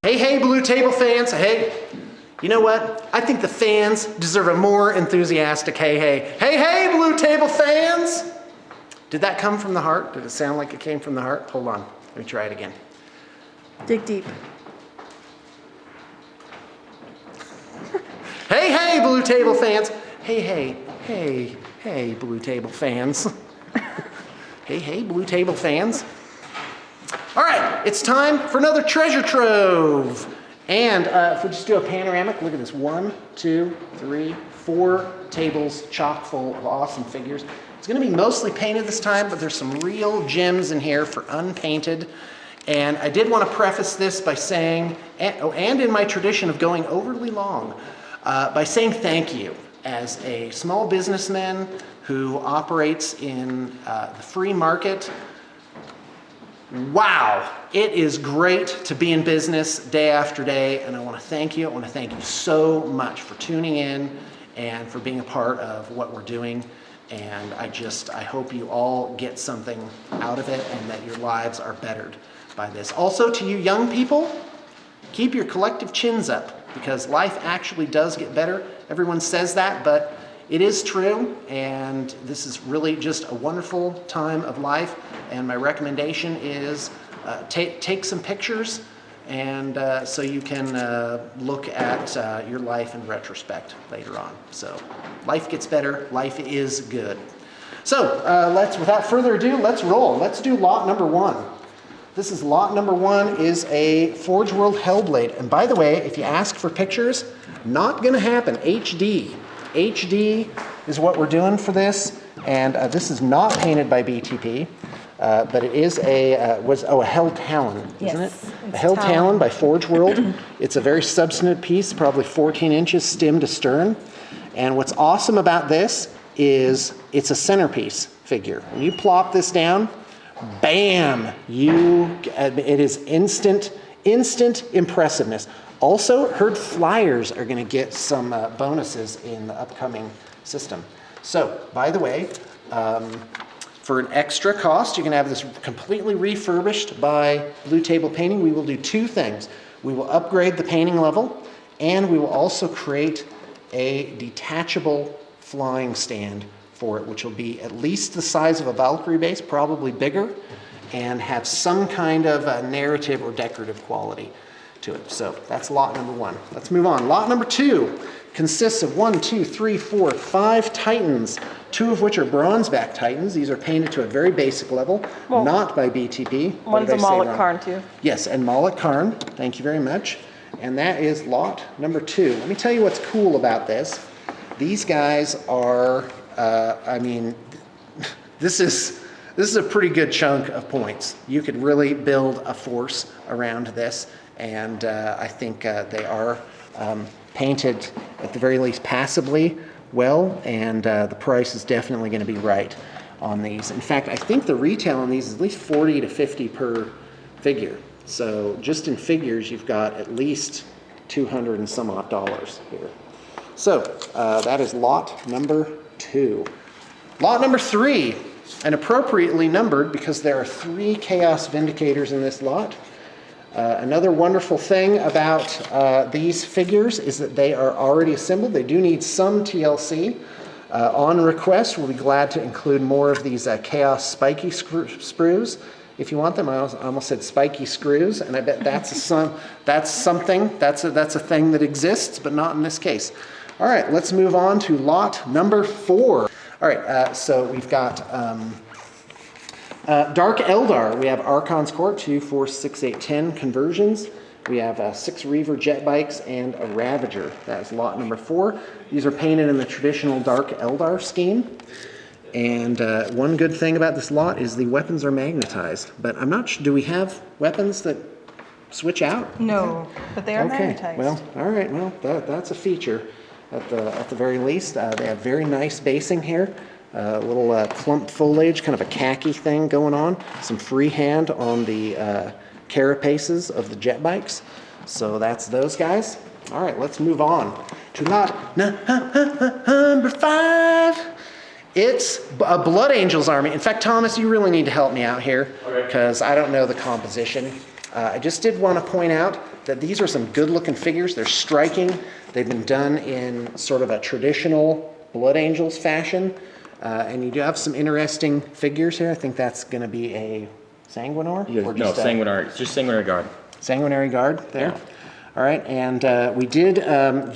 Hey, hey, Blue Table fans. Hey, you know what? I think the fans deserve a more enthusiastic hey, hey. Hey, hey, Blue Table fans. Did that come from the heart? Did it sound like it came from the heart? Hold on. Let me try it again. Dig deep. Hey, hey, Blue Table fans. Hey, hey, hey, hey, Blue Table fans. Hey, hey, Blue Table fans. All right, it's time for another treasure trove. And if we just do a panoramic, look at this. 1, 2, 3, 4 tables chock full of awesome figures. It's gonna be mostly painted this time, but there's some real gems in here for unpainted. And I did want to preface this by saying, and in my tradition of going overly long, by saying thank you. As a small businessman who operates in the free market, wow, it is great to be in business day after day, and I want to thank you. I want to thank you so much for tuning in and for being a part of what we're doing. And I hope you all get something out of it and that your lives are bettered by this. Also, to you young people, keep your collective chins up because life actually does get better. Everyone says that, but it is true, and this is really just a wonderful time of life. And my recommendation is take some pictures, and so you can look at your life in retrospect later on. So life gets better. Life is good. So without further ado, let's roll. Let's do lot number 1. This is lot number 1 is a Forge World Hellblade. And by the way, if you ask for pictures, not gonna happen. HD. HD is what we're doing for this. And this is not painted by BTP, but it is a Hell Talon, isn't it? A Hell Talon by Forge World. It's a very substantive piece, probably 14 inches stem to stern. And what's awesome about this is it's a centerpiece figure. When you plop this down, bam, it is instant impressiveness. Also, heard flyers are going to get some bonuses in the upcoming system. So, by the way, for an extra cost, you can have this completely refurbished by Blue Table Painting. We will do 2 things. We will upgrade the painting level, and we will also create a detachable flying stand for it, which will be at least the size of a Valkyrie base, probably bigger, and have some kind of a narrative or decorative quality to it. So that's lot number 1. Let's move on. Lot number 2 consists of 1, 2, 3, 4, 5 Titans, 2 of which are bronzeback Titans. These are painted to a very basic level, not by BTP. One's a Moloch Karn too. Yes, and Moloch Karn. Thank you very much. And that is lot number 2. Let me tell you what's cool about this. These guys are, this is a pretty good chunk of points. You could really build a force around this, and I think they are painted at the very least passably well, and the price is definitely going to be right on these. In fact, I think the retail on these is at least 40 to 50 per figure. So just in figures, you've got at least 200 and some odd dollars here. So that is lot number 2. Lot number 3, and appropriately numbered because there are 3 Chaos Vindicators in this lot. Another wonderful thing about these figures is that they are already assembled. They do need some TLC. On request, we'll be glad to include more of these Chaos Spiky sprues. If you want them, I almost said spiky screws, and I bet that's a thing that exists, but not in this case. All right, let's move on to lot number 4. All right, so we've got Dark Eldar. We have Archon's Court, 2, 4, 6, 8, 10 conversions. We have 6 Reaver jet bikes and a Ravager. That is lot number 4. These are painted in the traditional Dark Eldar scheme. And one good thing about this lot is the weapons are magnetized. But I'm not sure, do we have weapons that switch out? No, but they are magnetized. Well, all right, well, that's a feature at the very least. They have very nice basing here. A little clump foliage, kind of a khaki thing going on. Some freehand on the carapaces of the jet bikes. So that's those guys. All right, let's move on to lot number 5. It's a Blood Angels army. In fact, Thomas, you really need to help me out here because I don't know the composition. I just did want to point out that these are some good looking figures. They're striking. They've been done in sort of a traditional Blood Angels fashion. And you do have some interesting figures here. I think that's going to be a Sanguinor? No, Sanguinary. It's just Sanguinary Guard. Sanguinary Guard there. Yeah. All right, and we did,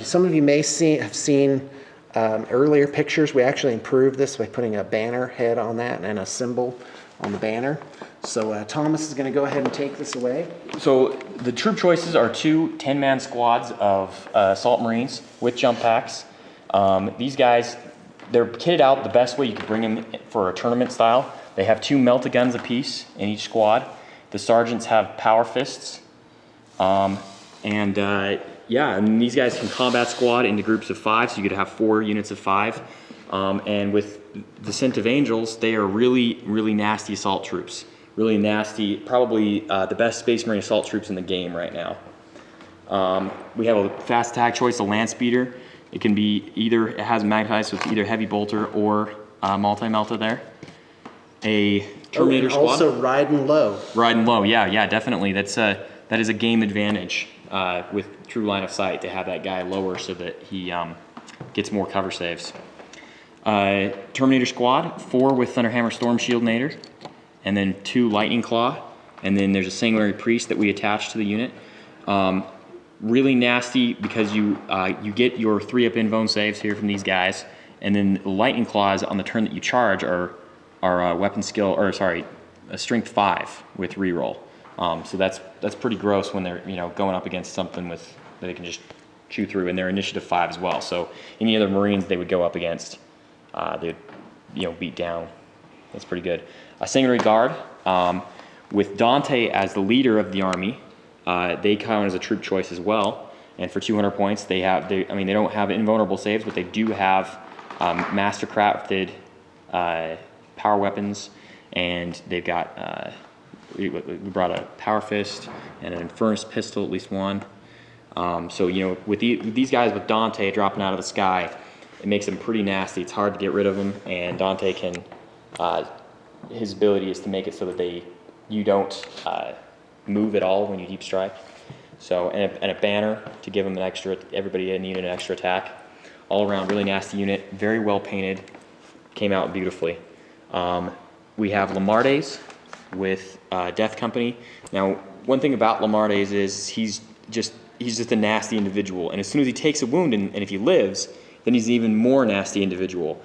some of you may have seen earlier pictures. We actually improved this by putting a banner head on that and a symbol on the banner. So Thomas is going to go ahead and take this away. So the troop choices are 2 10-man squads of Assault Marines with jump packs. These guys, they're kitted out the best way you could bring them for a tournament style. They have 2 melta-guns apiece in each squad. The sergeants have power fists. And these guys can combat squad into groups of 5, so you could have 4 units of 5. And with Descent of Angels, they are really, really nasty assault troops. Really nasty, probably the best Space Marine assault troops in the game right now. We have a fast attack choice, a land speeder. It can be either, it has magnetized with either heavy bolter or multi-melta there. A Terminator squad. Also riding low. Riding low, yeah, definitely. That is a game advantage with true line of sight to have that guy lower so that he gets more cover saves. Terminator squad, 4 with Thunderhammer Storm Shield Nader, and then 2 Lightning Claw, and then there's a Sanguinary Priest that we attach to the unit. Really nasty because you get your 3-up invuln saves here from these guys, and then the Lightning Claws on the turn that you charge are weapon skill, or sorry, a strength 5 with reroll. So that's pretty gross when they're going up against something with that they can just chew through, and they're initiative 5 as well. So any other Marines they would go up against, they'd beat down. That's pretty good. A Sanguinary Guard with Dante as the leader of the army. They count as a troop choice as well, and for 200 points they don't have invulnerable saves, but they do have mastercrafted power weapons, and they've got we brought a power fist and an Infernus pistol, at least one. So with these guys with Dante dropping out of the sky, it makes them pretty nasty. It's hard to get rid of them, and Dante can his ability is to make it so that you don't move at all when you deep strike. So and a banner to give them an extra, everybody needed an extra attack. All around really nasty unit, very well painted, came out beautifully. We have Lamardes with Death Company. Now, one thing about Lamardes is he's just a nasty individual, and as soon as he takes a wound and if he lives, then he's an even more nasty individual.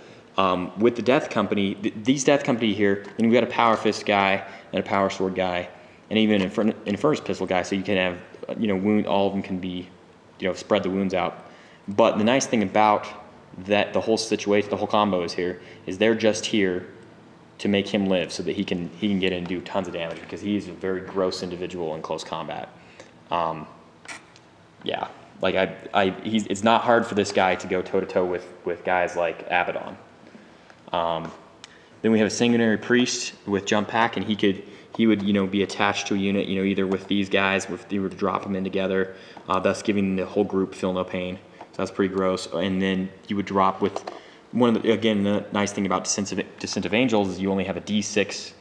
With the Death Company, these Death Company here, we've got a Power Fist guy and a Power Sword guy, and even an Infernus Pistol guy, so you can have, wound, all of them can be, spread the wounds out. But the nice thing about that, the whole situation, the whole combo is here, is they're just here to make him live so that he can get in and do tons of damage, because he's a very gross individual in close combat. Yeah, like it's not hard for this guy to go toe-to-toe with guys like Abaddon. Then we have a Sanguinary Priest with Jump Pack, and he would be attached to a unit, either with these guys, if they were to drop them in together, thus giving the whole group Feel No Pain. So that's pretty gross. And then you would drop with the nice thing about Descent of Angels is you only have a D6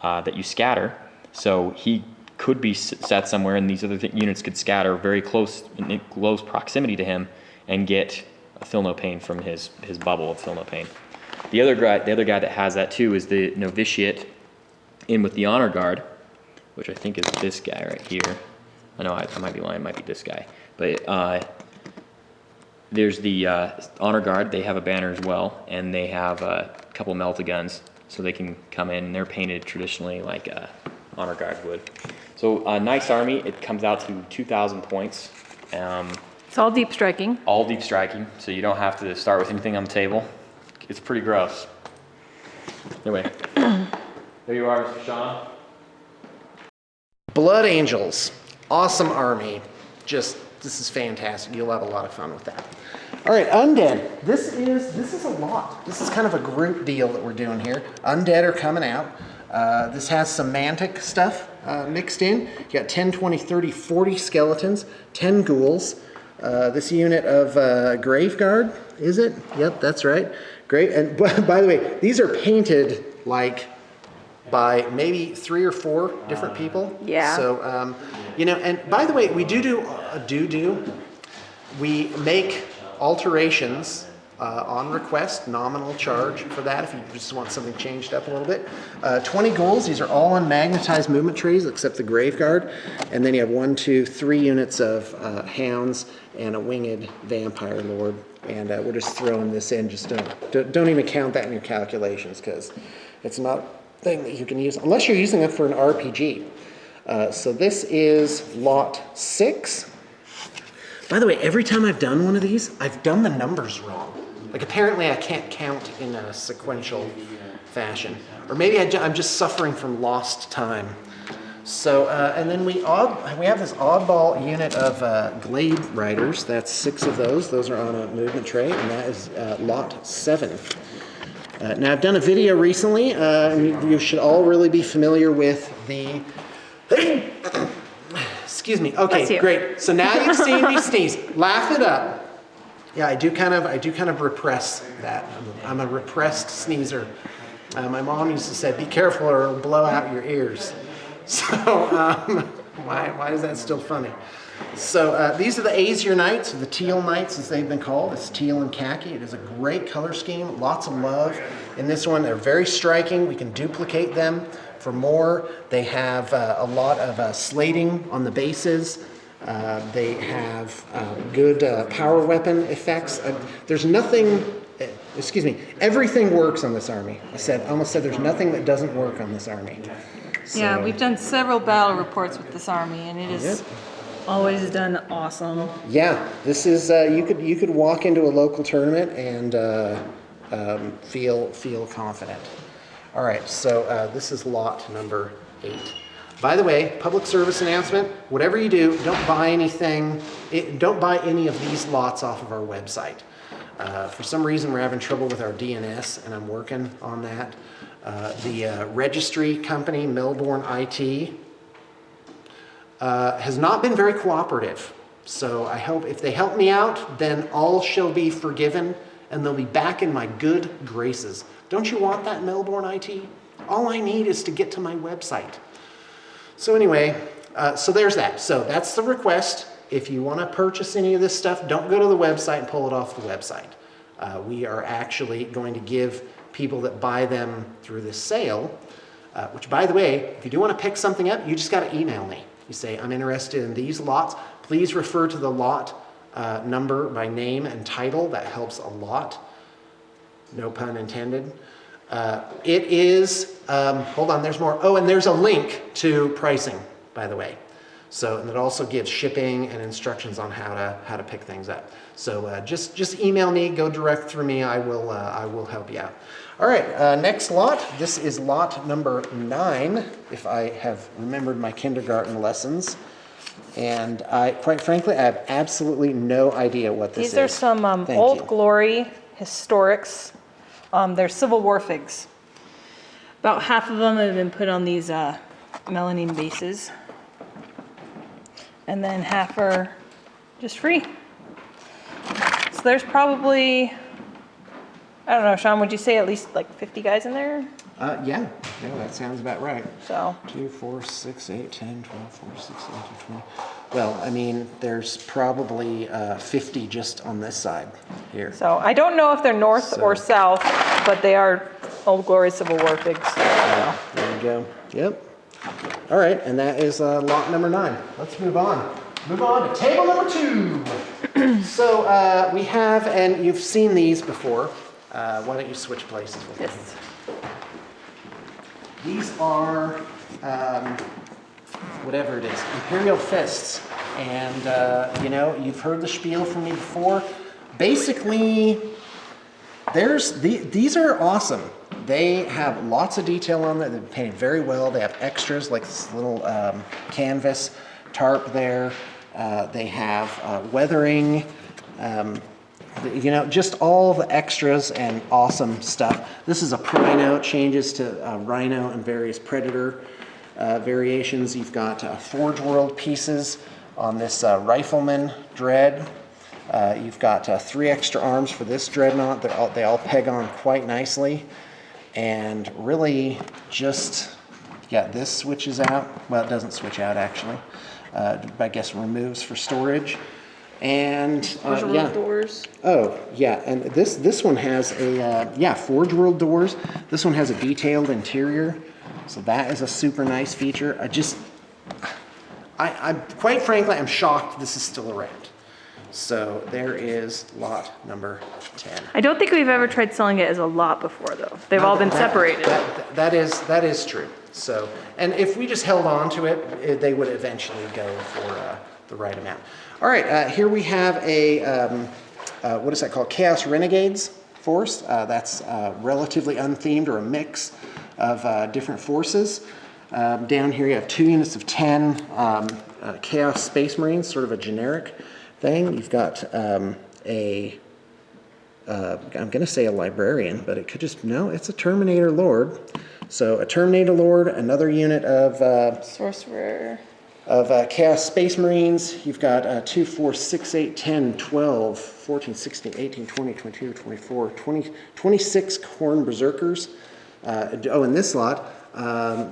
that you scatter. So he could be set somewhere, and these other units could scatter very close proximity to him and get a Feel No Pain from his bubble of Feel No Pain. The other guy that has that too is the Novitiate in with the Honor Guard, which I think is this guy right here. I know I might be lying, it might be this guy. But there's the Honor Guard. They have a banner as well, and they have a couple Melta guns, so they can come in, and they're painted traditionally like Honor Guard would. So a nice army. It comes out to 2,000 points. It's all deep striking. All deep striking, so you don't have to start with anything on the table. It's pretty gross. Anyway, there you are, Mr. Sean. Blood Angels, awesome army. This is fantastic. You'll have a lot of fun with that. All right, Undead. This is a lot. This is kind of a group deal that we're doing here. Undead are coming out. This has some Mantic stuff mixed in. You got 10, 20, 30, 40 skeletons, 10 ghouls. This unit of Graveguard, is it? Yep, that's right. Great. And by the way, these are painted like by maybe 3 or 4 different people. Yeah. So, and by the way, we we make alterations on request, nominal charge for that if you just want something changed up a little bit. 20 goals, these are all on magnetized movement trees except the grave guard. And then you have 1, 2, 3 units of hounds and a winged vampire lord. And we're just throwing this in, just don't even count that in your calculations because it's not a thing that you can use unless you're using it for an RPG. So this is lot 6. By the way, every time I've done one of these, I've done the numbers wrong. Like apparently I can't count in a sequential fashion. Or maybe I'm just suffering from lost time. So, and then we have this oddball unit of Glade Riders. That's 6 of those. Those are on a movement tray, and that is lot 7. Now I've done a video recently, and you should all really be familiar with the... Excuse me. Okay, great. So now you've seen me sneeze. Laugh it up. Yeah, I do kind of repress that. I'm a repressed sneezer. My mom used to say, "Be careful, or it'll blow out your ears." So why is that still funny? So these are the Azure Knights, or the Teal Knights as they've been called. It's teal and khaki. It is a great color scheme. Lots of love in this one. They're very striking. We can duplicate them for more. They have a lot of slating on the bases. They have good power weapon effects. There's nothing, everything works on this army. I almost said there's nothing that doesn't work on this army. So, yeah, we've done several battle reports with this army, and it is Always done awesome. Yeah, this is, you could walk into a local tournament and feel confident. All right, so this is lot number 8. By the way, public service announcement, whatever you do, don't buy anything, don't buy any of these lots off of our website. For some reason, we're having trouble with our DNS, and I'm working on that. The registry company, Melbourne IT, has not been very cooperative. So I hope if they help me out, then all shall be forgiven, and they'll be back in my good graces. Don't you want that, Melbourne IT? All I need is to get to my website. So anyway, so there's that. So that's the request. If you want to purchase any of this stuff, don't go to the website and pull it off the website. We are actually going to give people that buy them through this sale, which by the way, if you do want to pick something up, you just got to email me. You say, I'm interested in these lots. Please refer to the lot number by name and title. That helps a lot. No pun intended. It is, hold on, there's more. Oh, and there's a link to pricing, by the way. So, and it also gives shipping and instructions on how to pick things up. So just email me, go direct through me. I will help you out. All right, next lot. This is lot number 9, if I have remembered my kindergarten lessons. And quite frankly, I have absolutely no idea what this is. These are some Old Glory historics. They're Civil War figs. About half of them have been put on these melamine bases. And then half are just free. So there's probably, I don't know, Sean, would you say at least like 50 guys in there? Yeah, that sounds about right. So 2, 4, 6, 8, 10, 12, 14, 16, 18, 20. Well, I mean, there's probably 50 just on this side here. So I don't know if they're north or south, but they are Old Glory Civil War figs. Yeah, there you go. Yep. All right, and that is lot number 9. Let's move on. Move on to table number 2. So we have, and you've seen these before. Why don't you switch places with me? Yes. These are, whatever it is, Imperial Fists. And, you've heard the spiel from me before. Basically, these are awesome. They have lots of detail on them. They're painted very well. They have extras like this little canvas tarp there. They have weathering, just all the extras and awesome stuff. This is a Prino, changes to Rhino and various Predator variations. You've got Forge World pieces on this Rifleman Dread. You've got 3 extra arms for this Dreadnought. They all peg on quite nicely. and really just, yeah, this switches out. Well, it doesn't switch out actually. I guess removes for storage. And yeah. Doors. Oh, yeah, and this one has a, Forge World doors. This one has a detailed interior, so that is a super nice feature. I quite frankly, I'm shocked this is still around. So there is lot number 10. I don't think we've ever tried selling it as a lot before, though. They've all been separated. That is true. So, and if we just held on to it, they would eventually go for the right amount. All right, here we have a, what is that called? Chaos Renegades force. That's relatively unthemed, or a mix of different forces. Down here you have 2 units of 10 Chaos Space Marines, sort of a generic thing. You've got I'm going to say a librarian, but it could just, no, it's a Terminator Lord. So a Terminator Lord, another unit of Sorcerer. Of Chaos Space Marines. You've got 2, 4, 6, 8, 10, 12, 14, 16, 18, 20, 22, 24, 20, 26 Khorne Berserkers. In this lot,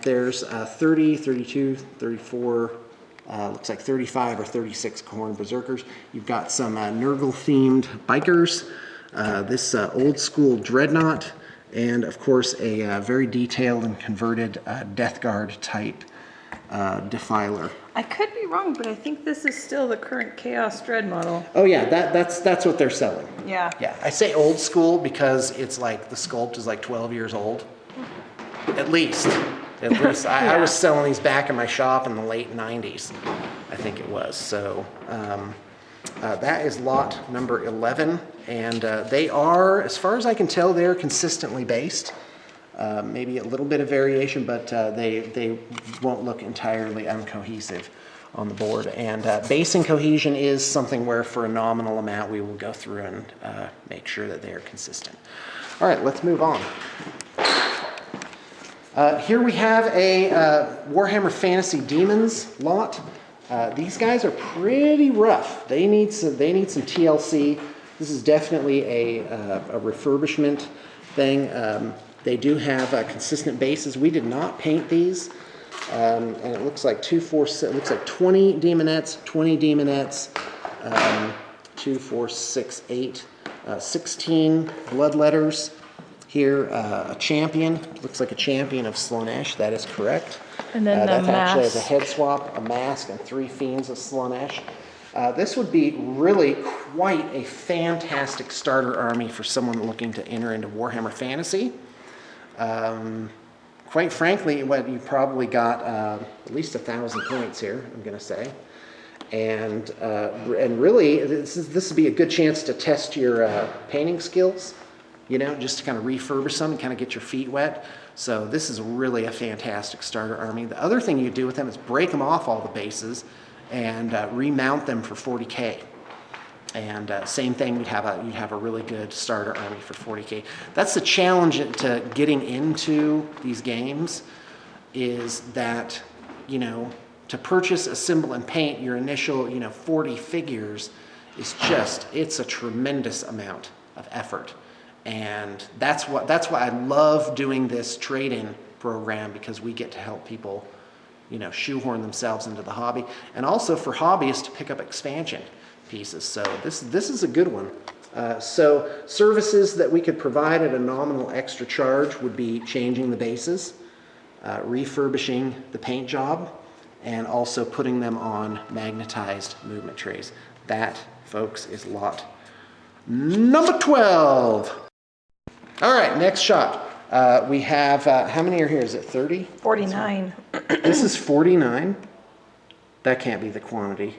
there's 30, 32, 34, looks like 35 or 36 Khorne Berserkers. You've got some Nurgle-themed bikers, this old school Dreadnought, and of course a very detailed and converted Death Guard type Defiler. I could be wrong, but I think this is still the current Chaos Dread model. Oh yeah, that's what they're selling. Yeah. Yeah, I say old school because it's like the sculpt is like 12 years old. At least. I was selling these back in my shop in the late 90s, I think it was. So that is lot number 11, and they are, as far as I can tell, they're consistently based. Maybe a little bit of variation, but they won't look entirely uncohesive on the board. And basing cohesion is something where for a nominal amount we will go through and make sure that they are consistent. All right, let's move on. Here we have a Warhammer Fantasy Demons lot. These guys are pretty rough. They need some TLC. This is definitely a refurbishment thing. They do have consistent bases. We did not paint these, and it looks like 2, 4, 6, it looks like 20 Demonettes, 2, 4, 6, 8, 16 Bloodletters. Here, a champion, looks like a champion of Slaanesh, that is correct. And then that actually has a mask. head swap, a mask, and 3 fiends of Slaanesh. This would be really quite a fantastic starter army for someone looking to enter into Warhammer Fantasy. Quite frankly, you probably got at least 1,000 points here, I'm going to say. And really, this would be a good chance to test your painting skills. You know, just to kind of refurbish them and kind of get your feet wet. So this is really a fantastic starter army. The other thing you do with them is break them off all the bases and remount them for 40K. And same thing, you'd have a really good starter army for 40K. That's the challenge to getting into these games, is that, you know, to purchase, assemble, and paint your initial, 40 figures is it's a tremendous amount of effort. And that's why I love doing this trade-in program, because we get to help people, shoehorn themselves into the hobby, and also for hobbyists to pick up expansion pieces. So this is a good one. So services that we could provide at a nominal extra charge would be changing the bases, refurbishing the paint job, and also putting them on magnetized movement trays. That, folks, is lot number 12. All right, next shot. We have, how many are here? Is it 30? 49. This is 49. That can't be the quantity.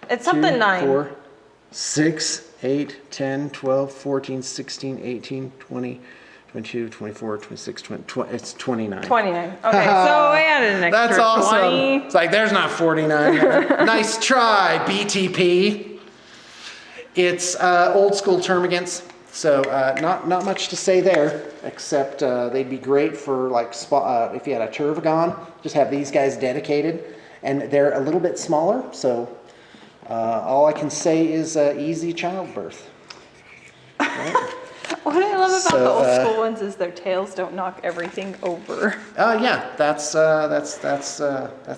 It's something 9. 4, 6, 8, 10, 12, 14, 16, 18, 20, 22, 24, 26, 20, it's 29. 29. Okay, so I added an extra That's awesome. 20. It's like, there's not 49. Nice try, BTP. It's old school termagants. So not much to say there, except they'd be great for like if you had a Turvagon, just have these guys dedicated, and they're a little bit smaller. So all I can say is easy childbirth. Right? What I love about So, the old school ones is their tails don't knock everything over. Yeah, that's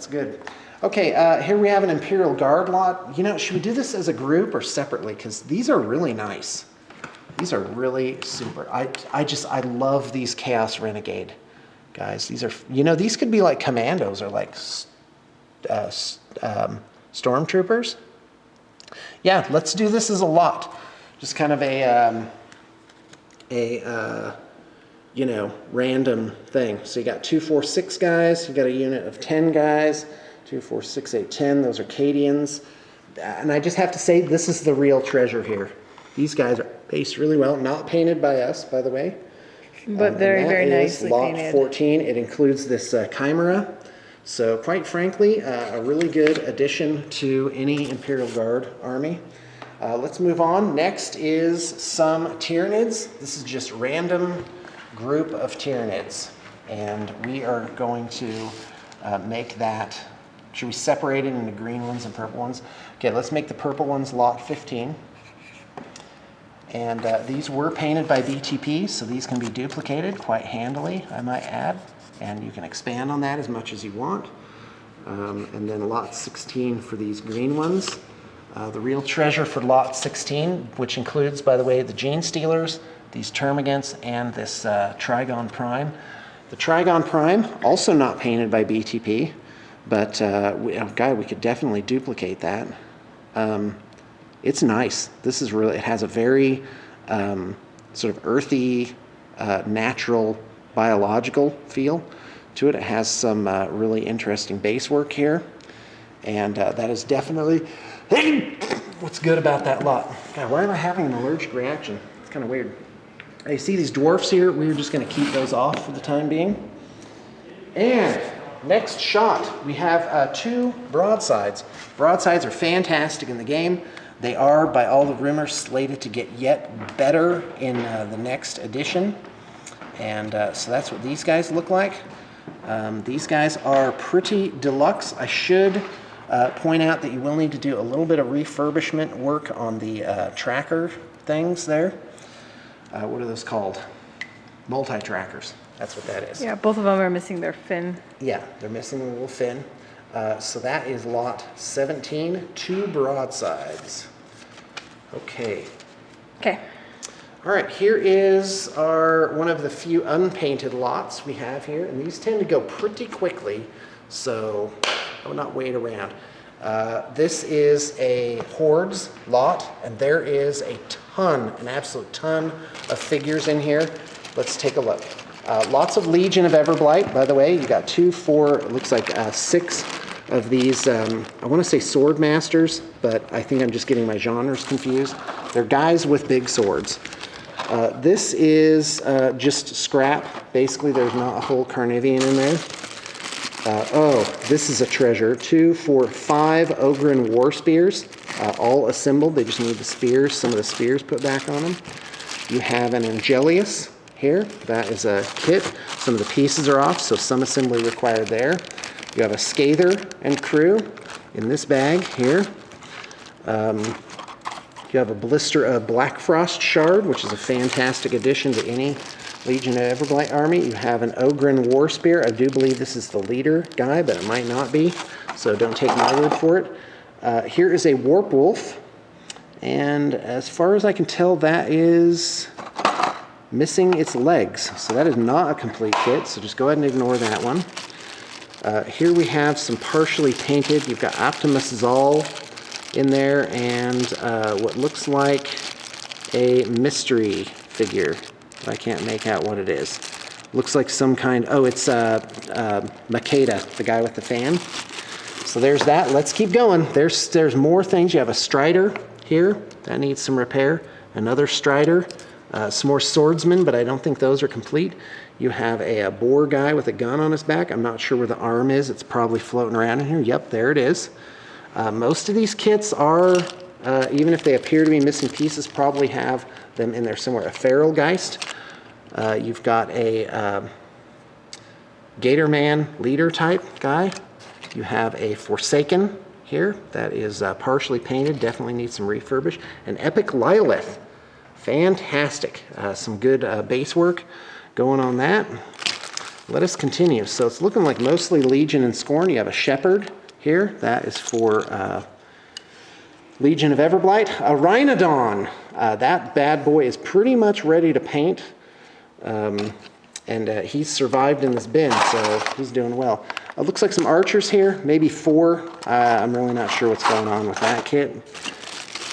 good. Okay, here we have an Imperial Guard lot. You know, should we do this as a group or separately? Because these are really nice. These are really super. I love these Chaos Renegade guys. These are, you know, these could be like commandos or like stormtroopers. Yeah, let's do this as a lot. Just kind of a you know, random thing. So you got 2, 4, 6 guys. You got a unit of 10 guys. 2, 4, 6, 8, 10. Those are Cadians. And I just have to say, this is the real treasure here. These guys are based really well. Not painted by us, by the way. But very, very nicely lot painted. 14. It includes this Chimera. So quite frankly, a really good addition to any Imperial Guard army. Let's move on. Next is some Tyranids. This is just random group of Tyranids. And we are going to make that. Should we separate it into green ones and purple ones? Okay, let's make the purple ones lot 15. And these were painted by BTP, so these can be duplicated quite handily, I might add. And you can expand on that as much as you want. And then lot 16 for these green ones. The real treasure for lot 16, which includes, by the way, the Gene Stealers, these Termagants, and this Trigon Prime. The Trigon Prime, also not painted by BTP, but we could definitely duplicate that. It's nice. This is really, it has a very sort of earthy, natural, biological feel to it. It has some really interesting base work here. And that is definitely what's good about that lot. God, why am I having an allergic reaction? It's kind of weird. You see these dwarfs here? We're just going to keep those off for the time being. And next shot, we have 2 broadsides. Broadsides are fantastic in the game. They are, by all the rumors, slated to get yet better in the next edition. And so that's what these guys look like. These guys are pretty deluxe. I should point out that you will need to do a little bit of refurbishment work on the tracker things there. What are those called? Multi-trackers. That's what that is. Yeah, both of them are missing their fin. Yeah, they're missing a little fin. So that is lot 17, 2 broadsides. Okay. Okay. All right, here is one of the few unpainted lots we have here, and these tend to go pretty quickly, so I will not wait around. This is a Hordes lot, and there is an absolute ton of figures in here. Let's take a look. Lots of Legion of Everblight, by the way. You got 2, 4, it looks like 6 of these, I want to say sword masters, but I think I'm just getting my genres confused. They're guys with big swords. This is just scrap. Basically, there's not a whole Carnivian in there. This is a treasure. 2, 4, 5 Ogren War Spears, all assembled. They just need the spears, some of the spears put back on them. You have an Angelius here. That is a kit. Some of the pieces are off, so some assembly required there. You have a Scather and crew in this bag here. You have a blister of Black Frost Shard, which is a fantastic addition to any Legion of Everblight army. You have an Ogren War Spear. I do believe this is the leader guy, but it might not be, so don't take my word for it. Here is a Warp Wolf, and as far as I can tell, that is missing its legs, so that is not a complete kit, so just go ahead and ignore that one. Here we have some partially painted. You've got Optimus Zal in there, and what looks like a mystery figure. I can't make out what it is. Looks like some kind, it's Makeda, the guy with the fan. So there's that. Let's keep going. There's more things. You have a Strider here. That needs some repair. Another Strider. Some more swordsmen, but I don't think those are complete. You have a boar guy with a gun on his back. I'm not sure where the arm is. It's probably floating around in here. Yep, there it is. Most of these kits are, even if they appear to be missing pieces, probably have them in there somewhere. A Feral Geist. You've got a Gatorman leader type guy. You have a Forsaken here that is partially painted, definitely needs some refurbish. An Epic Lilith Fantastic. Some good base work going on that. Let us continue. So it's looking like mostly Legion and Scorn. You have a Shepherd here. That is for Legion of Everblight. A Rhinodon. That bad boy is pretty much ready to paint. And he's survived in this bin, so he's doing well. Looks like some archers here, maybe 4. I'm really not sure what's going on with that kit.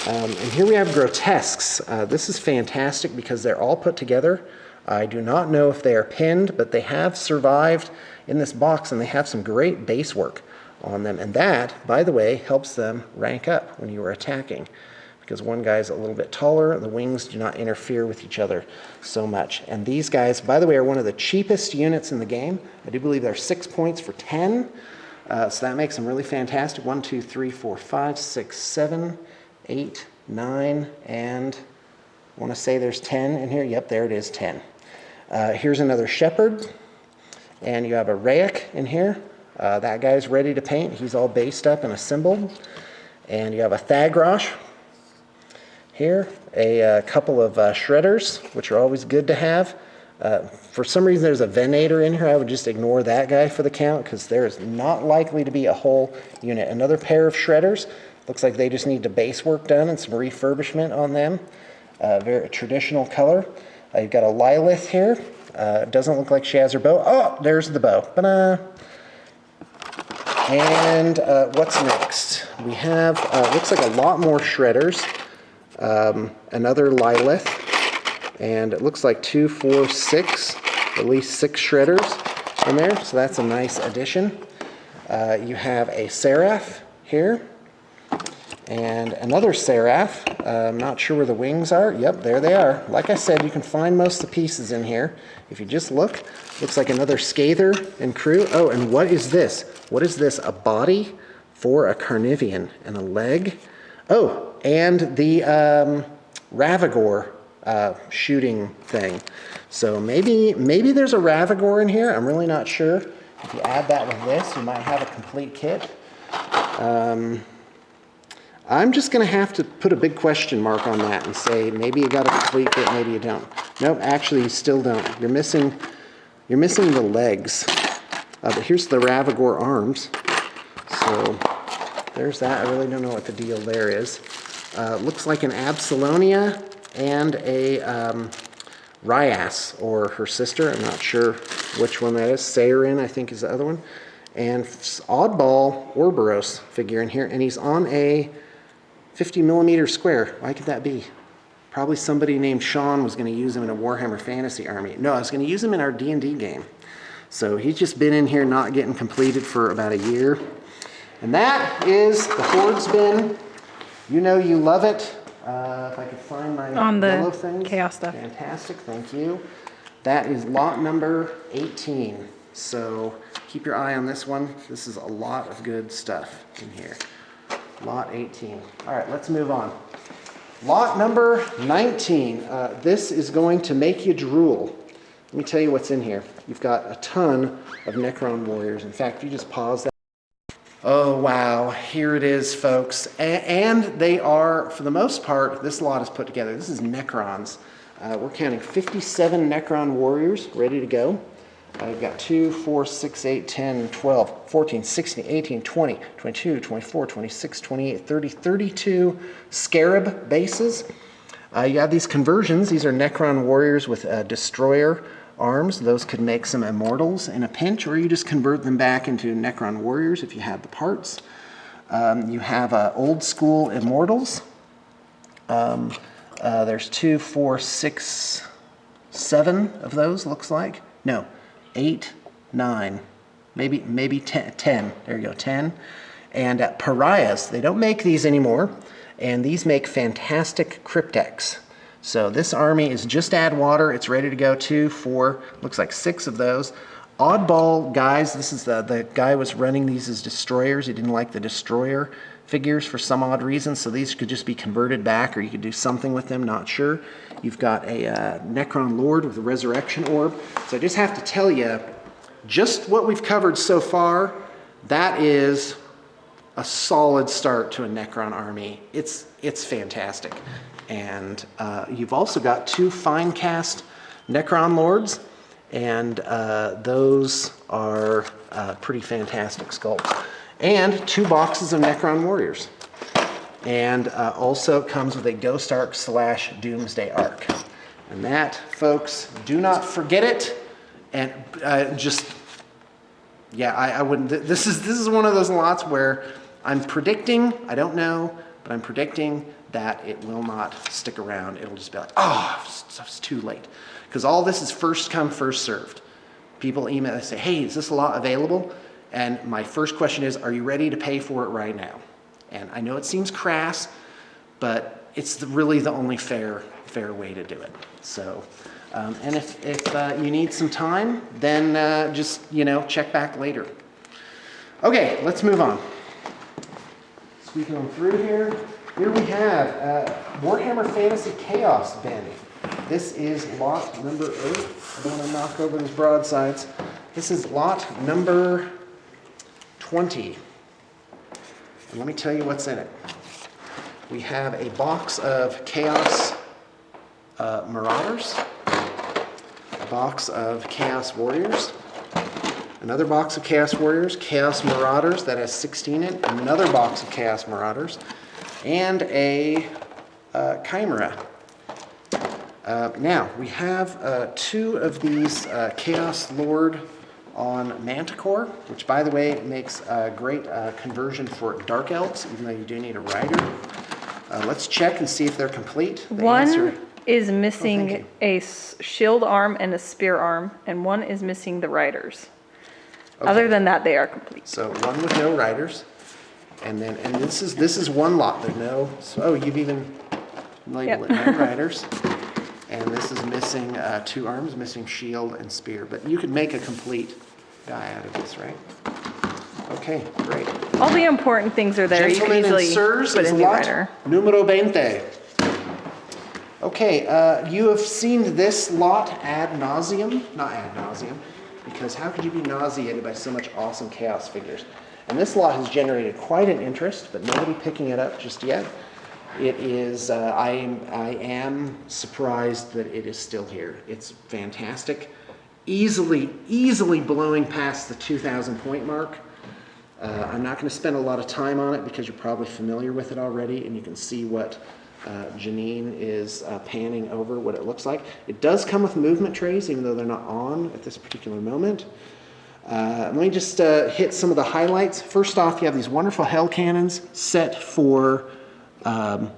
And here we have grotesques. This is fantastic because they're all put together. I do not know if they are pinned, but they have survived in this box, and they have some great base work on them. And that, by the way, helps them rank up when you are attacking, because one guy's a little bit taller. The wings do not interfere with each other so much. And these guys, by the way, are one of the cheapest units in the game. I do believe they're 6 points for 10. So that makes them really fantastic. 1, 2, 3, 4, 5, 6, 7, 8, 9, and I want to say there's 10 in here. Yep, there it is, 10. Here's another Shepherd, and you have a Rayek in here. That guy's ready to paint. He's all based up and assembled. And you have a Thagrosh here, a couple of Shredders, which are always good to have. For some reason, there's a Venator in here. I would just ignore that guy for the count because there is not likely to be a whole unit. Another pair of Shredders. Looks like they just need the base work done and some refurbishment on them. Very traditional color. You've got a Lilith here. Doesn't look like she has her bow. Oh, there's the bow. Ta-da! And what's next? We have, looks like a lot more Shredders. Another Lilith. And it looks like 2, 4, 6, at least 6 Shredders in there. So that's a nice addition. You have a Seraph here. And another Seraph. I'm not sure where the wings are. Yep, there they are. Like I said, you can find most of the pieces in here. If you just look, looks like another Scather and crew. Oh, and what is this? What is this? A body for a Carnivian and a leg. Oh, and the Ravagore shooting thing. So maybe there's a Ravagore in here. I'm really not sure. If you add that with this, you might have a complete kit. I'm just going to have to put a big question mark on that and say maybe you got a complete kit, maybe you don't. Nope, actually you still don't. You're missing the legs. But here's the Ravagore arms. So there's that. I really don't know what the deal there is. Looks like an Absalonia and a Ryas, or her sister. I'm not sure which one that is. Sarin, I think, is the other one. And oddball Ouroboros figure in here, and he's on a 50 millimeter square. Why could that be? Probably somebody named Sean was going to use him in a Warhammer Fantasy army. No, I was going to use him in our D&D game. So he's just been in here not getting completed for about a year. And that is the Hordes bin. You know you love it. If I could find my yellow things. Chaos stuff. Fantastic, thank you. That is lot number 18. So keep your eye on this one. This is a lot of good stuff in here. Lot 18. All right, let's move on. Lot number 19. This is going to make you drool. Let me tell you what's in here. You've got a ton of Necron warriors. In fact, if you just pause that. Oh, wow. Here it is, folks. And they are, for the most part, this lot is put together. This is Necrons. We're counting 57 Necron warriors ready to go. I've got 2, 4, 6, 8, 10, 12, 14, 16, 18, 20, 22, 24, 26, 28, 30, 32 Scarab bases. You have these conversions. These are Necron warriors with destroyer arms. Those could make some immortals in a pinch, or you just convert them back into Necron warriors if you have the parts. You have old school immortals. There's 2, 4, 6, 7 of those, looks like. No. 8, 9, maybe 10. There you go, 10. And pariahs, they don't make these anymore, and these make fantastic cryptex. So this army is just add water. It's ready to go. 2, 4, looks like 6 of those. Oddball guys, this is the guy was running these as destroyers. He didn't like the destroyer figures for some odd reason, so these could just be converted back, or you could do something with them, not sure. You've got a Necron Lord with a Resurrection Orb. So I just have to tell you, just what we've covered so far, that is a solid start to a Necron army. It's it's fantastic. And you've also got 2 fine cast Necron Lords, and those are pretty fantastic sculpts. And 2 boxes of Necron Warriors. And also comes with a Ghost Arc / Doomsday Arc. And that, folks, do not forget it. And I wouldn't. This is one of those lots where I'm predicting, I don't know, but I'm predicting that it will not stick around. It'll just be like, oh, it's too late. Because all this is first come, first served. People email and say, hey, is this lot available? And my first question is, are you ready to pay for it right now? And I know it seems crass, but it's really the only fair way to do it. So, and if you need some time, then just, check back later. Okay, let's move on. Squeaking on through here. Here we have Warhammer Fantasy Chaos bin. This is lot number 8. I don't want to knock over these broadsides. This is lot number 20. And let me tell you what's in it. We have a box of Chaos Marauders, a box of Chaos Warriors, another box of Chaos Warriors, Chaos Marauders that has 16 in it, another box of Chaos Marauders, and a Chimera. Now, we have 2 of these Chaos Lord on Manticore, which, by the way, makes a great conversion for Dark Elves, even though you do need a rider. Let's check and see if they're complete. One is missing a shield arm and a spear arm, and one is missing the riders. Okay. Other than that, they are complete. So one with no riders, and this is one lot. There's no. So, you've even labeled it no riders. And this is missing 2 arms, missing shield and spear. But you could make a complete guy out of this, right? Okay, great. All the important things are there. Gentlemen You can and easily sirs, put is in the lot rider. numero 20. Okay, you have seen this lot ad nauseum. Not ad nauseum, because how could you be nauseated by so much awesome Chaos figures? And this lot has generated quite an interest, but nobody picking it up just yet. It is, I am surprised that it is still here. It's fantastic. Easily blowing past the 2,000 point mark. I'm not going to spend a lot of time on it because you're probably familiar with it already, and you can see what Janine is panning over, what it looks like. It does come with movement trays, even though they're not on at this particular moment. Let me just hit some of the highlights. First off, you have these wonderful hell cannons set for 8th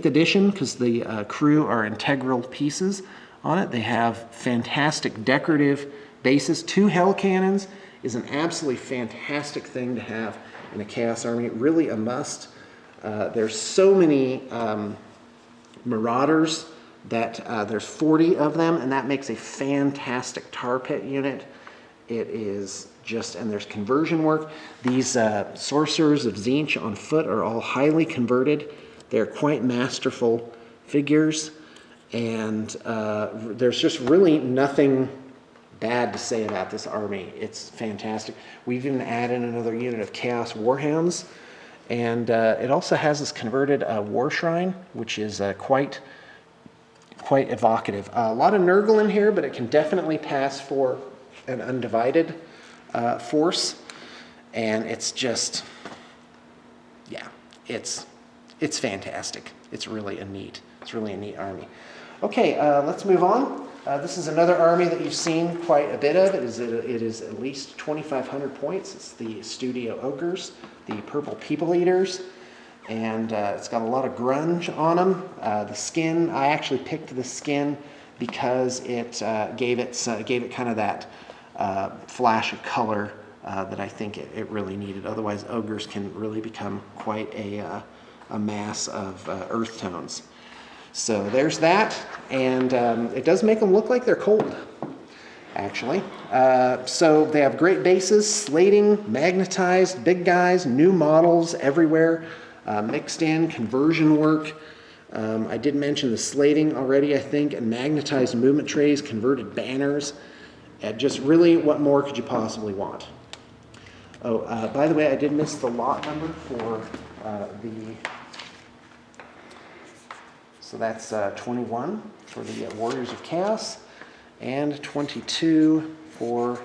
edition, because the crew are integral pieces on it. They have fantastic decorative bases. 2 hell cannons is an absolutely fantastic thing to have in a Chaos Army. Really a must. There's so many Marauders that there's 40 of them, and that makes a fantastic tar pit unit. It is just, and there's conversion work. These Sorcerers of Tzeentch on foot are all highly converted. They're quite masterful figures, and there's just really nothing bad to say about this army. It's fantastic. We've even added another unit of Chaos Warhounds, and it also has this converted War Shrine, which is quite evocative. A lot of Nurgle in here, but it can definitely pass for an undivided force, and it's just, it's fantastic. It's really a neat army. Okay, let's move on. This is another army that you've seen quite a bit of. It is at least 2,500 points. It's the Studio Ogres, the Purple People Eaters, and it's got a lot of grunge on them. The skin, I actually picked the skin because it gave it kind of that flash of color that I think it really needed. Otherwise, ogres can really become quite a mass of earth tones. So there's that, and it does make them look like they're cold, actually. So they have great bases, slating, magnetized, big guys, new models everywhere, mixed in, conversion work. I did mention the slating already, I think, and magnetized movement trays, converted banners. Just really, what more could you possibly want? Oh, by the way, I did miss the lot number for the So that's 21 for the Warriors of Chaos and 22 for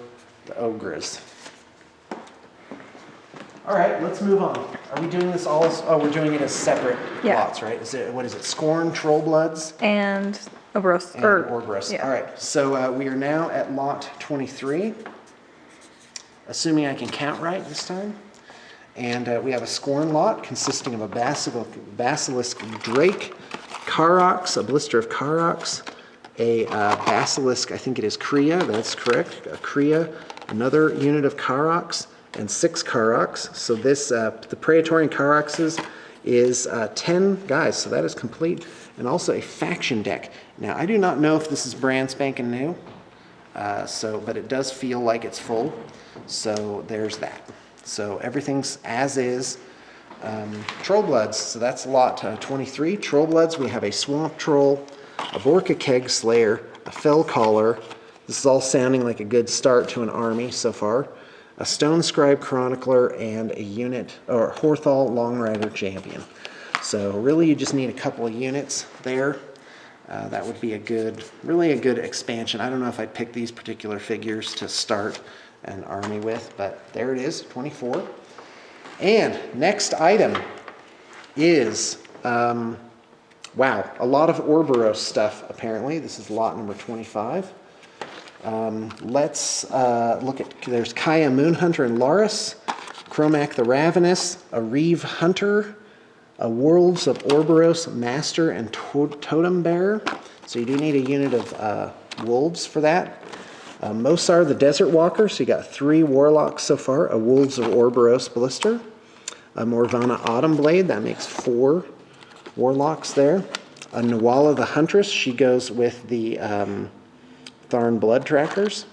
the Ogres. All right, let's move on. Are we doing this all? Oh, we're doing it as separate lots, right? What is it? Scorn, Troll Bloods, And Oberos. and Orboros. yeah. All right, so we are now at lot 23, assuming I can count right this time. And we have a Scorn lot consisting of a Basilisk Drake, Karox, a blister of Karox, a Basilisk, I think it is Kriya, that's correct, a Kriya, another unit of Karox, and 6 Karox. So this, the Praetorian Karoxes is 10 guys, so that is complete. And also a faction deck. Now, I do not know if this is brand spanking new, but it does feel like it's full. So there's that. So everything's as is. Troll Bloods, so that's lot 23. Troll Bloods, we have a Swamp Troll, a Vorka Keg Slayer, a Fell Caller. This is all sounding like a good start to an army so far. A Stone Scribe Chronicler, and a unit, or Horthal Long Rider Champion. So really you just need a couple of units there. That would be really a good expansion. I don't know if I'd pick these particular figures to start an army with, but there it is, 24. And next item is, wow, a lot of Orboros stuff apparently. This is lot number 25. Let's look at, there's Kaya Moonhunter and Laris, Chromac the Ravenous, a Reeve Hunter, a Wolves of Orboros Master and Totem Bearer. So you do need a unit of wolves for that. Mosar the Desert Walker, so you got 3 Warlocks so far, a Wolves of Orboros Blister, a Morvana Autumn Blade, that makes 4 Warlocks there. A Nawala the Huntress, she goes with the Tharn Blood Trackers.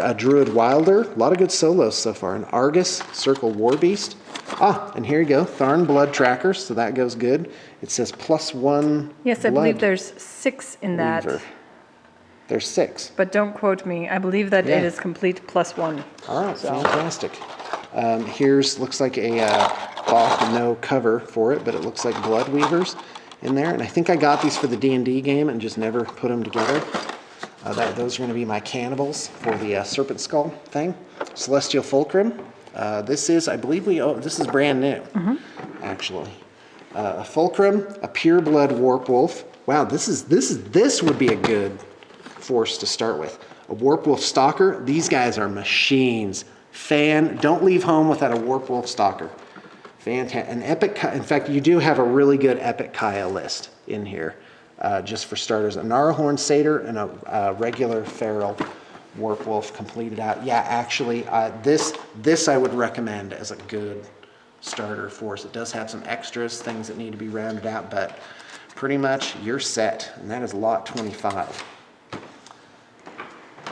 A Druid Wilder, a lot of good solos so far. An Argus Circle Warbeast. And here you go, Tharn Blood Trackers, so that goes good. It says +1 Yes, I believe there's 6 in that. Weaver. There's 6. But don't quote me. I believe that it is complete +1. All right, fantastic. Looks like a cloth, no cover for it, but it looks like Blood Weavers in there. And I think I got these for the D&D game and just never put them together. Those are going to be my cannibals for the Serpent Skull thing. Celestial Fulcrum. This is, I believe this is brand new, actually. A Fulcrum, a Pure Blood Warp Wolf. Wow, this would be a good force to start with. A Warp Wolf Stalker. These guys are machines. Don't leave home without a Warp Wolf Stalker. Fantastic. An epic. In fact, you do have a really good epic Kaya list in here. Just for starters, a Gnarlhorn Satyr and a regular feral Warp Wolf completed out. Yeah, actually, this I would recommend as a good starter force. It does have some extras, things that need to be rounded out, but pretty much you're set, and that is lot 25.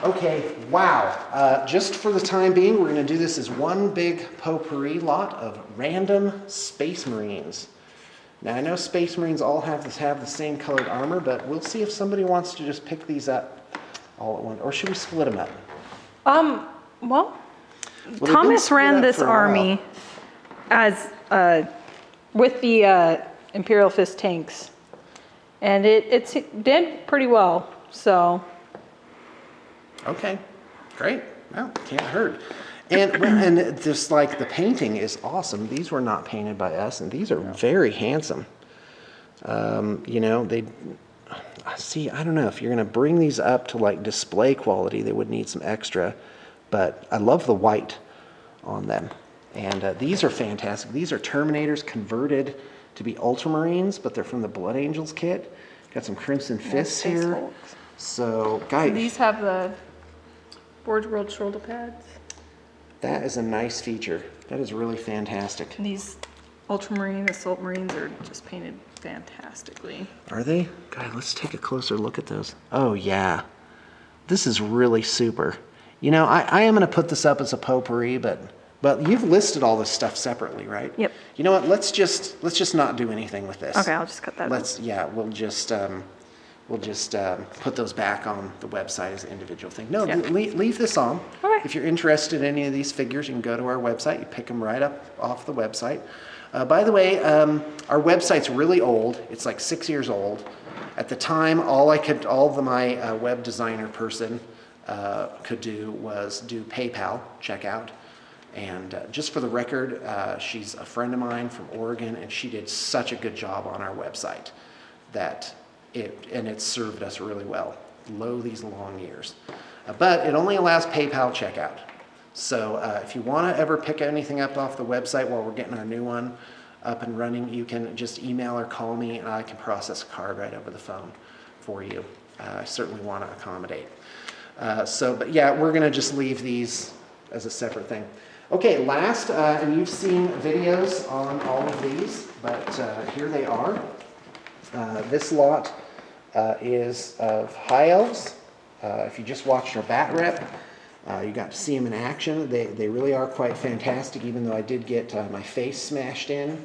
Okay, wow. Just for the time being, we're going to do this as one big potpourri lot of random Space Marines. Now, I know Space Marines all have the same colored armor, but we'll see if somebody wants to just pick these up all at once. Or should we split them up? Well, Well, they've been Thomas split ran up this for a while. army as with the Imperial Fist tanks, and it did pretty well. So. Okay, great. Well, can't hurt. And just like the painting is awesome. These were not painted by us, and these are very handsome. You know, I don't know if you're going to bring these up to like display quality, they would need some extra, but I love the white on them. And these are fantastic. These are Terminators converted to be Ultramarines, but they're from the Blood Angels kit. Got some Crimson Fists here. So, guys. These have the Forge World shoulder pads. That is a nice feature. That is really fantastic. These Ultramarine Assault Marines are just painted fantastically. Are they? God, let's take a closer look at those. Oh, yeah. This is really super. You know, I am going to put this up as a potpourri, but you've listed all this stuff separately, right? Yep. You know what? Let's just not do anything with this. Okay, I'll just cut that out. Yeah, we'll just put those back on the website as an individual thing. No, leave this on. Okay. If you're interested in any of these figures, you can go to our website. You pick them right up off the website. By the way, our website's really old. It's like 6 years old. At the time, my web designer person could do was do PayPal checkout. And just for the record, she's a friend of mine from Oregon, and she did such a good job on our website that it served us really well, these long years. But it only allows PayPal checkout. So if you want to ever pick anything up off the website while we're getting our new one up and running, you can just email or call me, and I can process a card right over the phone for you. I certainly want to accommodate. But yeah, we're going to just leave these as a separate thing. Okay, last, and you've seen videos on all of these, but here they are. This lot is of high elves. If you just watched our bat rep, you got to see them in action. They really are quite fantastic, even though I did get my face smashed in.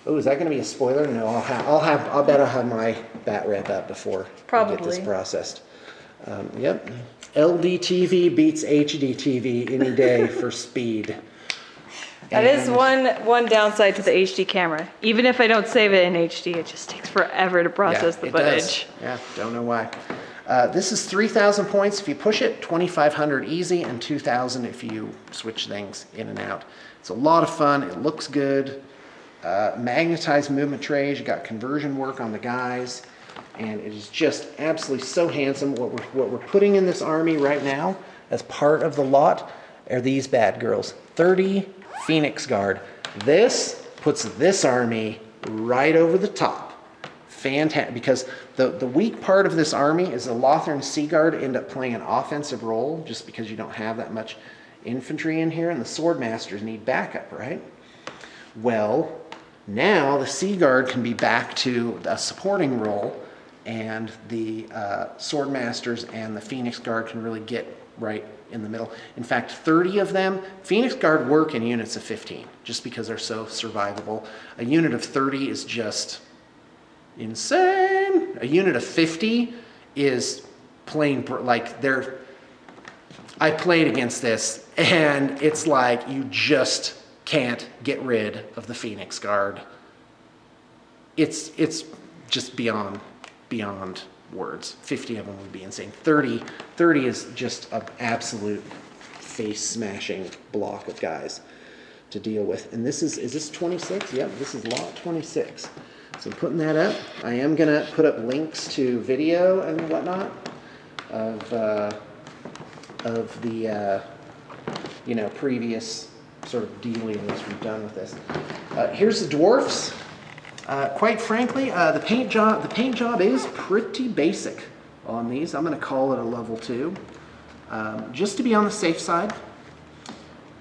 Oh, is that going to be a spoiler? No, I'll bet I'll have my bat rep up before we get this processed. Yep. LDTV beats HDTV any day for speed. That is one downside to the HD camera. Even if I don't save it in HD, it just takes forever to process the footage. Yeah, don't know why. This is 3,000 points if you push it, 2,500 easy, and 2,000 if you switch things in and out. It's a lot of fun. It looks good. Magnetized movement trays. You got conversion work on the guys. And it is just absolutely so handsome. What we're putting in this army right now as part of the lot are these bad girls. 30 Phoenix Guard. This puts this army right over the top. Fantastic, because the weak part of this army is the Lothern Sea Guard end up playing an offensive role just because you don't have that much infantry in here, and the Sword Masters need backup, right? Well, now the Sea Guard can be back to a supporting role, and the Sword Masters and the Phoenix Guard can really get right in the middle. In fact, 30 of them, Phoenix Guard work in units of 15, just because they're so survivable. A unit of 30 is just insane. A unit of 50 is plain, I played against this, and it's like you just can't get rid of the Phoenix Guard. It's just beyond words. 50 of them would be insane. 30 is just an absolute face-smashing block of guys to deal with. And this is this 26? Yep, this is lot 26. So I'm putting that up. I am gonna put up links to video and whatnot of the previous sort of dealings we've done with this. Here's the dwarfs. Quite frankly, the paint job is pretty basic on these. I'm going to call it a level 2, just to be on the safe side.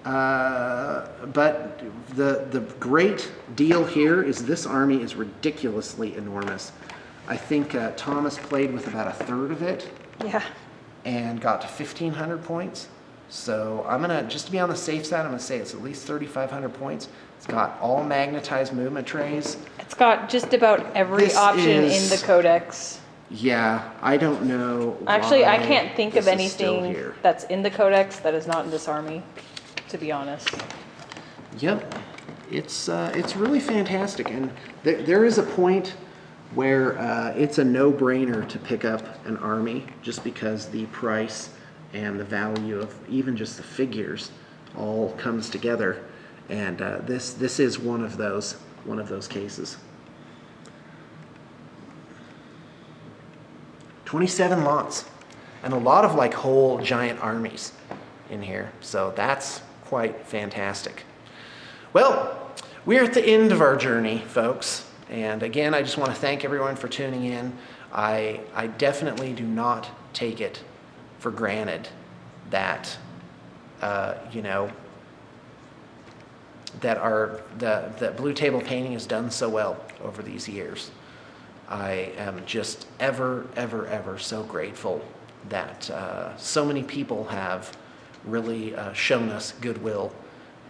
But the great deal here is this army is ridiculously enormous. I think Thomas played with about a third of it. Yeah. And got to 1,500 points. So I'm gonna, just to be on the safe side, I'm gonna say it's at least 3,500 points. It's got all magnetized movement trays. It's got just about every option in the codex. Yeah, I don't know. Actually, I can't think of anything that's in the codex that is not in this army, to be honest. Yep, it's really fantastic, and there is a point where it's a no-brainer to pick up an army just because the price and the value of even just the figures all comes together, and this is one of those cases. 27 lots, and a lot of like whole giant armies in here, so that's quite fantastic. Well, we're at the end of our journey, folks, and again, I just want to thank everyone for tuning in. I definitely do not take it for granted that that Blue Table Painting has done so well over these years. I am just ever so grateful that so many people have really shown us goodwill,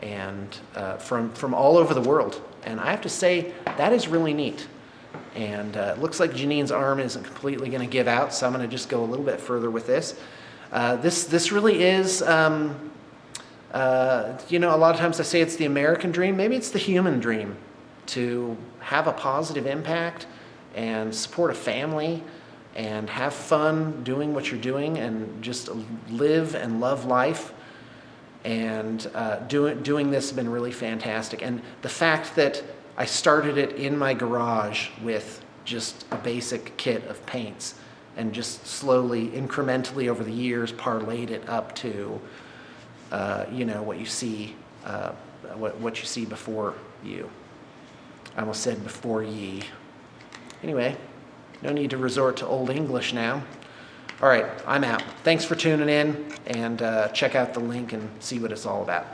and from all over the world. And I have to say, that is really neat. And it looks like Janine's arm isn't completely going to give out, so I'm going to just go a little bit further with this. This really is A lot of times I say it's the American dream. Maybe it's the human dream to have a positive impact and support a family and have fun doing what you're doing and just live and love life. And doing this has been really fantastic. And the fact that I started it in my garage with just a basic kit of paints and just slowly, incrementally over the years, parlayed it up to, what you see, what you see before you. I almost said before ye. Anyway, no need to resort to Old English now. All right, I'm out. Thanks for tuning in, and check out the link and see what it's all about.